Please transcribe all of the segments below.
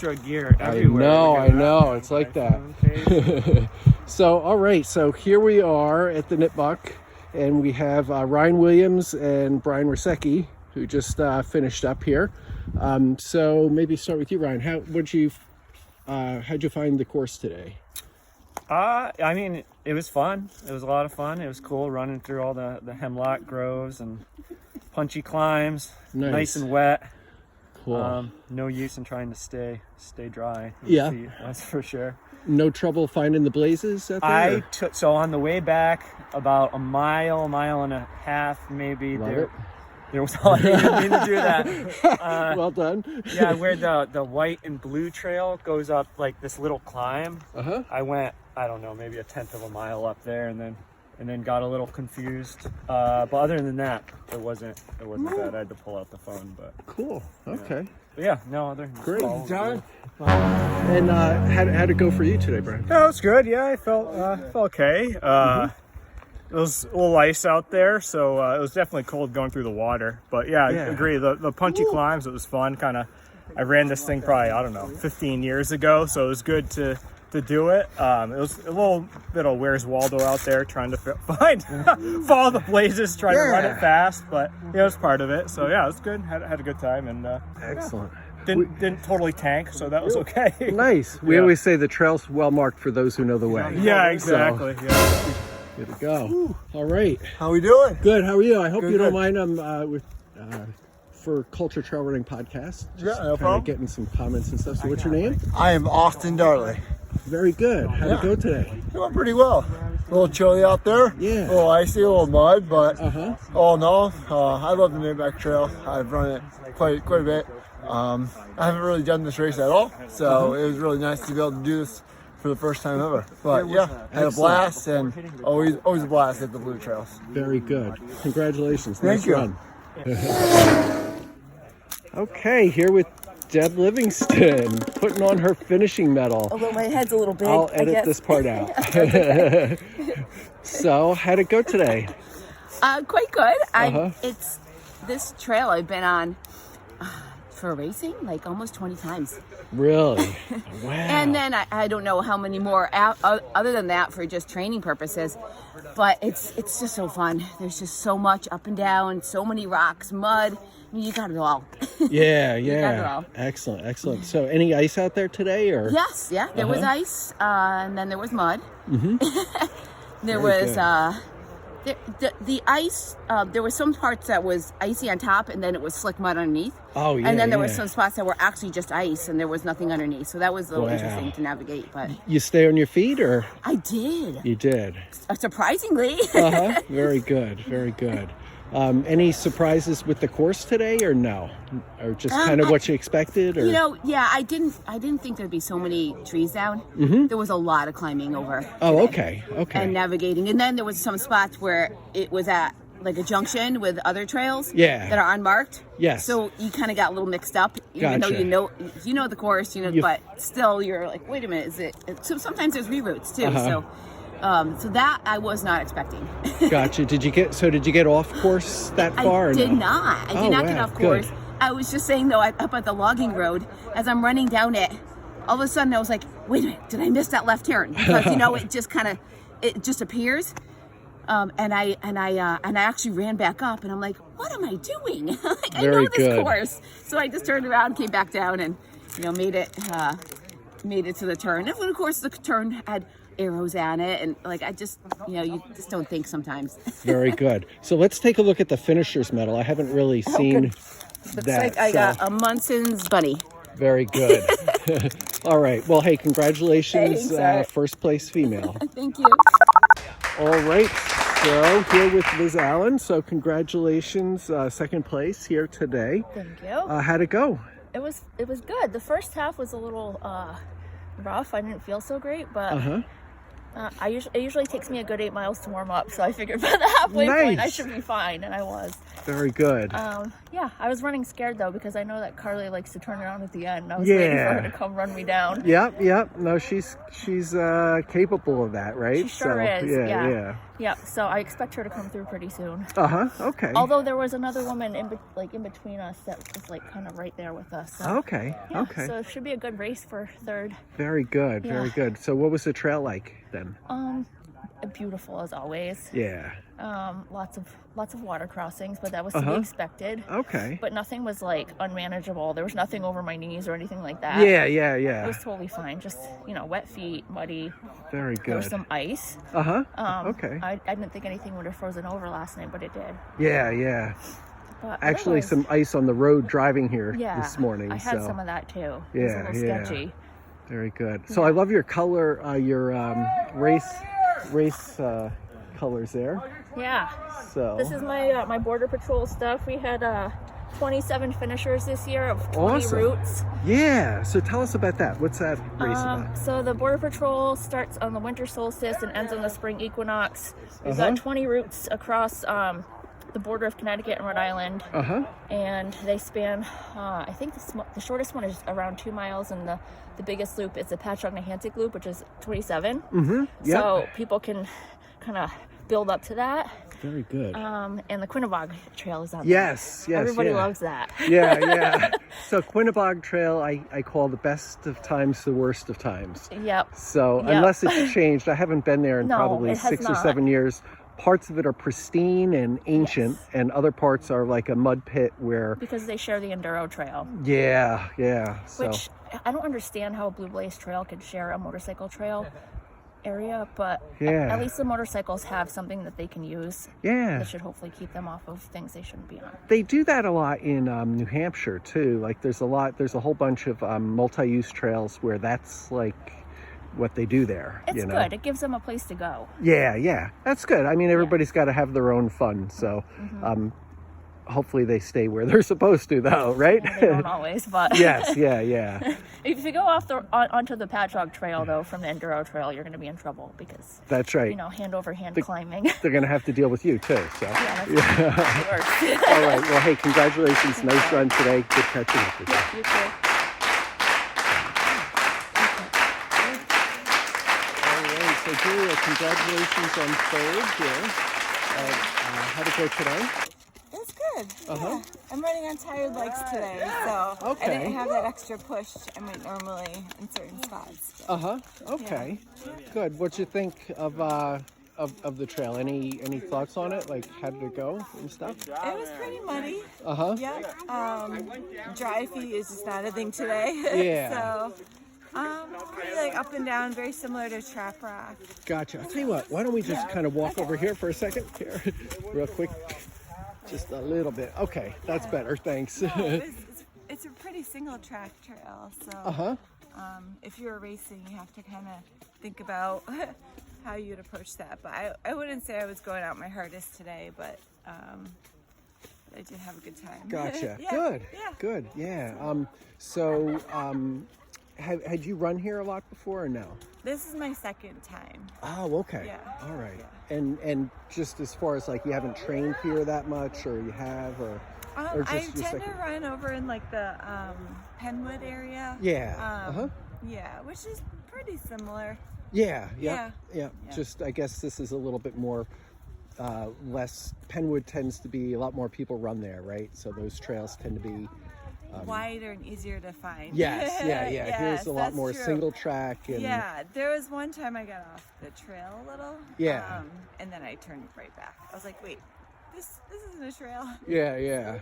ultra gear everywhere. I know. It's like that. So, all right. So here we are at the Nipmuck, and we have Ryan Williams and Brian Rosecki, who just finished up here. So maybe start with you, Ryan. How'd you find the course today? I mean, it was fun. It was a lot of fun. It was cool running through all the hemlock groves and punchy climbs. Nice and wet. Cool. No use in trying to stay dry. Yeah, feet, that's for sure. No trouble finding the blazes out there? So on the way back, about a mile and a half, maybe. There was I didn't mean to do that. Well done. Yeah, where the white and blue trail goes up like this little climb. I went, I don't know, maybe a 1/10 of a mile up there, and then got a little confused. But other than that, it wasn't bad. I had to pull out the phone, but cool. Okay. But yeah, no other. Great, John. And how'd it go for you today, Brian? Yeah, it was good. Yeah, I felt okay. It was a little ice out there, so it was definitely cold going through the water. But yeah, I agree. The punchy climbs, it was fun. I ran this thing probably, I don't know, 15 years ago, so it was good to do it. It was a little bit of Where's Waldo out there trying to follow the blazes, trying to run it fast, but it was part of it. So yeah, it was good. Had a good time, and excellent. Didn't totally tank, so that was okay. Nice. We always say the trail's well marked for those who know the way. Yeah, exactly. So, yeah. Good to go. All right. How we doing? Good. How are you? I hope you don't mind. I'm with for Culture Trail Running Podcast. Just no problem. Getting some comments and stuff. So, what's your name? I am Austin Darley. Very good. How'd it go today? It went pretty well. A little chilly out there. Yeah. A little icy, a little mud, but all in all, I love the Nipmuck Trail. I've run it quite a bit. I haven't really done this race at all, so it was really nice to be able to do this for the first time ever. But yeah, had a blast, and always a blast at the Blue Trails. Very good. Congratulations. Thank you. Run. Okay, here with Deb Livingston, putting on her finishing medal. Although my head's a little big. I'll edit this part out. So, how'd it go today? Quite good. It's this trail I've been on for racing like almost 20 times. Really? Wow. And then I don't know how many more other than that for just training purposes, but it's just so fun. There's just so much up and down, so many rocks, mud. I mean, you got it all. Yeah. You got it all. Excellent. So, any ice out there today, or? Yes, yeah. There was ice, and then there was mud. There Very was the ice. There were some parts that was icy on top, and then it was slick mud underneath. Oh, yeah. And then there were some spots that were actually just ice, and there was nothing underneath. So that was a little interesting to navigate. But you stay on your feet, or? I did. You did. Surprisingly. Very good. Very good. Any surprises with the course today, or no, or just kind of what you expected? Or? I didn't think there'd be so many trees down. There was a lot of climbing over. Oh, okay. And navigating, and then there was some spots where it was at like a junction with other trails. Yeah. That are unmarked. Yes. So you kind of got a little mixed up, even though you know the course, but still you're like, wait a minute, is it? So sometimes there's reroutes too. So that I was not expecting. Gotcha. Did you get off course that far? I did not. I did not get off course. Good. I was just saying though, up at the logging road, as I'm running down it, all of a sudden I was like, wait a minute, did I miss that left turn? Because it just appears. And I actually ran back up, and I'm like, what am I doing? I know this course. So I just turned around, came back down, and made it to the turn. And of course the turn had arrows on it, and I just you just don't think sometimes. Very good. So let's take a look at the finisher's medal. I haven't really seen Looks that. like I got a Munson's bunny. Very good. All right. Well, hey, congratulations, first place female. Thank you. All right. So here with Liz Allen. So congratulations, second place here today. Thank you. How'd it go? It was good. The first half was a little rough. I didn't feel so great, but It usually takes me a good 8 miles to warm up, so I figured by the halfway point I Nice. should be fine, and I was. Very good. Yeah, I was running scared though because I know that Carly likes to turn around at the end. And I was waiting for her to come run me down. Yep. No, she's capable of that, right? She sure is. Yeah. Yeah. So I expect her to come through pretty soon. Okay. Although there was another woman in between us that was like kind of right there with us. So, Okay. yeah, Okay. So it should be a good race for third. Very good. Yeah. Very good. So what was the trail like then? Beautiful as always. Yeah. Lots of water crossings, but that was to be expected. Okay. But nothing was like unmanageable. There was nothing over my knees or anything like that. Yeah. It was totally fine. Just, wet feet, muddy. Very There was good. some ice. Okay. I didn't think anything would have frozen over last night, but it did. Yeah. But Actually, otherwise, some ice on the road driving here yeah, this morning. I had so. some of that too. It was a little sketchy. Very good. So I love your color, your race colors there. Yeah. So This is my border patrol stuff. We had 27 finishers this year of 20 Awesome. routes. Yeah. So tell us about that. What's that race about? So the border patrol starts on the winter solstice and ends on the spring equinox. We've got 20 routes across the border of Connecticut and Rhode Island. And they span, I think the shortest one is around 2 miles, and the biggest loop is the Patchogue-Nehantic loop, which is 27. So people can kind of build up to that. Very good. And the Quinnebog Trail is on there. Yes. Everybody loves that. Yeah. So Quinnebog Trail, I call the best of times, the worst of times. Yep. So unless it's changed, I haven't been there in No, probably it has 6 or not. 7 years. Parts of it are pristine and ancient, and other parts are like a mud pit where. Because they share the Enduro Trail. Yeah. So. Which I don't understand how a Blue Blaze Trail could share a motorcycle trail area, but at least the motorcycles have something that they can use. Yeah. That should hopefully keep them off of things they shouldn't be on. They do that a lot in New Hampshire too. Like there's a whole bunch of multi-use trails where that's like what they do there. It's good. It gives them a place to go. Yeah. That's good. I mean, everybody's got to have their own fun. So hopefully they stay where they're supposed to though, right? They don't always, but Yes, yeah. if you go onto the Patchogue Trail though from the Enduro Trail, you're going to be in trouble because That's right. hand over hand climbing. They're going to have to deal with you too. So. That's the worst. All right. Well, hey, congratulations. Nice run today. Good catching up with you. You too. All right. So, Julia, congratulations on third here. How'd it go today? It was good. Yeah. I'm running on tired legs today, so Okay. I didn't have that extra push I might normally in certain spots. but- Okay. Good. What'd you think of the trail? Any thoughts on it? Like, how did it go and stuff? It was pretty muddy. Yeah. Dry feet is just not a thing today. Yeah. So, pretty like up and down, very similar to Trap Rock. Gotcha. I'll tell you what. Why don't we just kind of walk over here for a second? Here, real quick. Just a little bit. Okay, that's better. Thanks. It's a pretty single track trail, so if you're racing, you have to kind of think about how you'd approach that. But I wouldn't say I was going out my hardest today, but I did have a good time. Gotcha. Yeah, Good. yeah. Good. Yeah. So, had you run here a lot before or no? This is my second time. Oh, okay. Yeah. All right. Yeah. And just as far as like you haven't trained here that much, or you have, or just I your tend second? to run over in like the Penwood area. Yeah. Yeah, which is pretty similar. Yeah. Yeah. Just I guess this is a little bit more. Less. Penwood tends to be a lot more people run there, right? So those trails tend to be wider and easier to find. Yes, yeah. Yes, Here's a lot that's more true. single track. And, Yeah, there was one time I got off the trail a little. Yeah. And then I turned right back. I was like, wait, this isn't a trail. Yeah.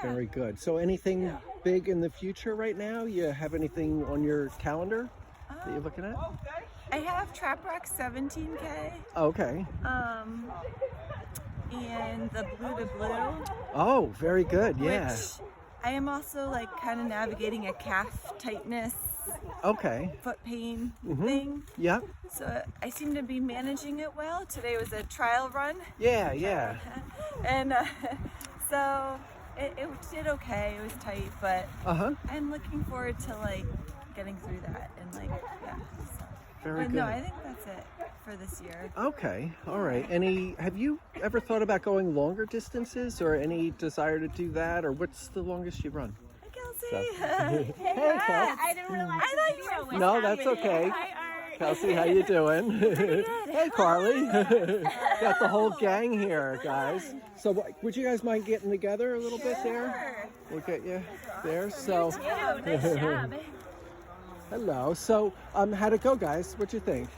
Very good. So anything big in the future right now? You have anything on your calendar that you're looking at? I have Trap Rock 17K. Okay. And the Blue to Blue. Oh, very good. Yeah. Which I am also like kind of navigating a calf tightness, Okay. foot pain thing. Yep. So I seem to be managing it well. Today was a trial run. Yeah. And so it did okay. It was tight, but I'm looking forward to like getting through that and like, yeah. So. Very But good. no, I think that's it. for this year. Okay, all right. Have you ever thought about going longer distances or any desire to do that, or what's the longest you run? Hi, Kelsey. Hey, Kelsey. I didn't realize I thought you were No, that's okay. Hi, Art. Kelsey, how you doing? Hey, Carly. Got the whole gang here, guys. So would you guys mind getting together a little bit there? We'll get you there. So, Nice job. hello. So, how'd it go, guys? What'd you think?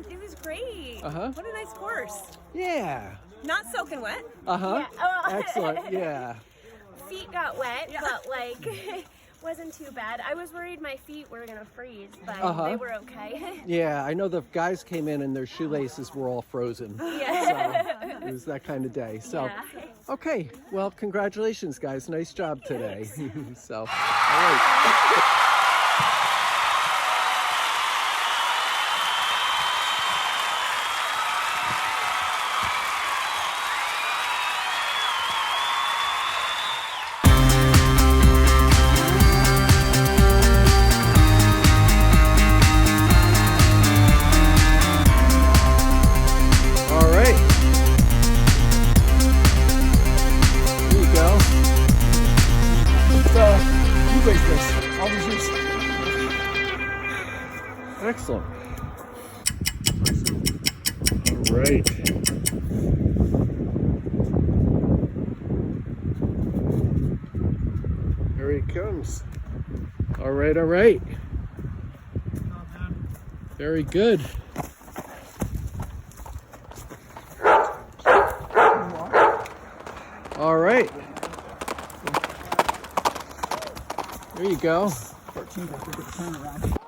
It was great. Uh-huh. What a nice course. Yeah. Not soaking wet. Uh-huh. Yeah. Oh. Excellent. Yeah. Feet got wet, but like wasn't too bad. I was worried my feet were gonna freeze, but they were okay. Yeah, I know the guys came in and their shoelaces were all frozen. Yeah. So it was that kind of day. So, Yeah. okay. Well, congratulations, guys. Nice job today. So, all right. All right. Here you go. You race this. I'll just use. Excellent. All right. Here he comes. All right, all right. Very good. All right. There you go. 14th, I think it's turnaround.